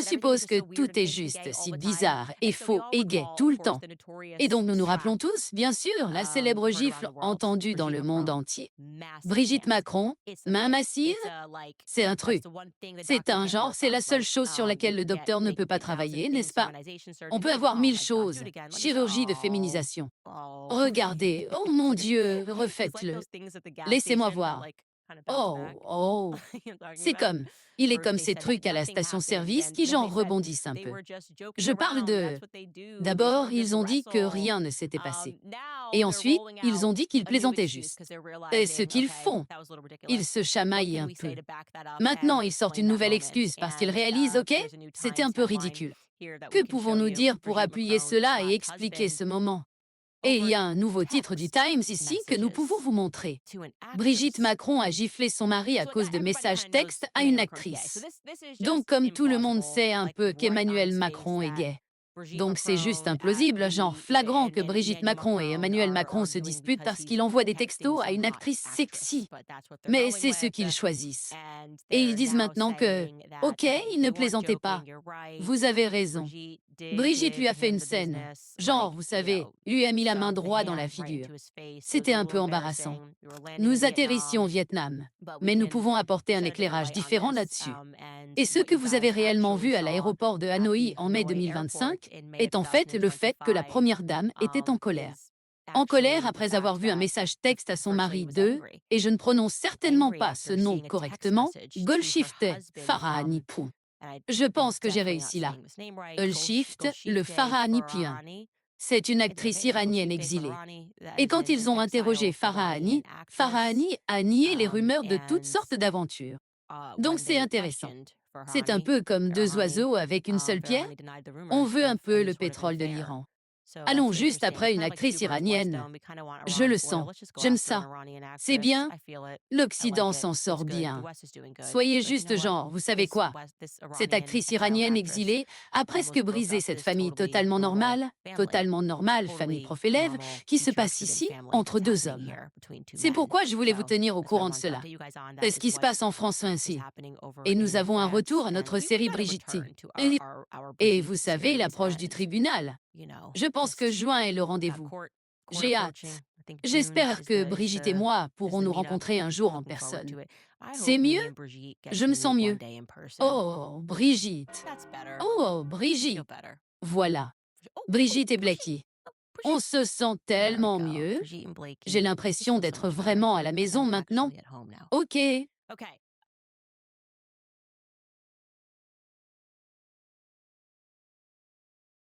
suppose que tout est juste, si bizarre et faux et gai tout le temps. Et donc nous nous rappelons tous, bien sûr, la célèbre gifle entendue dans le monde entier. Brigitte Macron, main massive, c'est un truc. C'est un genre, c'est la seule chose sur laquelle le docteur ne peut pas travailler, n'est-ce pas? On peut avoir mille choses. Chirurgie de féminisation. Regardez, oh mon Dieu, refaites-le. Laissez-moi voir. Oh, oh. C'est comme, il est comme ces trucs à la station-service qui genre rebondissent un peu. Je parle de... D'abord, ils ont dit que rien ne s'était passé. Et ensuite, ils ont dit qu'ils plaisantaient juste. C'est ce qu'ils font. Ils se chamaillent un peu. Maintenant, ils sortent une nouvelle excuse parce qu'ils réalisent, OK, c'était un peu ridicule. Que pouvons-nous dire pour appuyer cela et expliquer ce moment? Et il y a un nouveau titre du Times ici que nous pouvons vous montrer. Brigitte Macron a giflé son mari à cause de messages textes à une actrice. Donc, comme tout le monde sait un peu qu'Emmanuel Macron est gay. Donc c'est juste implausible, genre flagrant que Brigitte Macron et Emmanuel Macron se disputent parce qu'il envoie des textos à une actrice sexy. Mais c'est ce qu'ils choisissent. Et ils disent maintenant que, OK, il ne plaisantait pas. Vous avez raison. Brigitte lui a fait une scène. Genre, vous savez, lui a mis la main droite dans la figure. C'était un peu embarrassant. Nous atterrissions au Vietnam, mais nous pouvons apporter un éclairage différent là-dessus. Et ce que vous avez réellement vu à l'aéroport de Hanoï en mai 2025 est en fait le fait que la première dame était en colère. En colère après avoir vu un message texte à son mari de, et je ne prononce certainement pas ce nom correctement, Golshifteh Farahani-Poun. Je pense que j'ai réussi là. Golshifteh le Farahani-Pien. C'est une actrice iranienne exilée. Et quand ils ont interrogé Farahani, Farahani a nié les rumeurs de toutes sortes d'aventures. Donc c'est intéressant. C'est un peu comme deux oiseaux avec une seule pierre. On veut un peu le pétrole de l'Iran. Allons juste après une actrice iranienne. Je le sens. J'aime ça. C'est bien. L'Occident s'en sort bien. Soyez juste genre, vous savez quoi? Cette actrice iranienne exilée a presque brisé cette famille totalement normale, famille prof-élève, qui se passe ici entre deux hommes. C'est pourquoi je voulais vous tenir au courant de cela. C'est ce qui se passe en France ainsi. Et nous avons un retour à notre série Brigitte. Et vous savez, l'approche du tribunal. Je pense que juin est le rendez-vous. J'ai hâte. J'espère que Brigitte et moi pourrons nous rencontrer un jour en personne. C'est mieux? Je me sens mieux. Oh, Brigitte. Oh, Brigitte. Voilà. Brigitte et Blackie. On se sent tellement mieux. J'ai l'impression d'être vraiment à la maison maintenant. OK.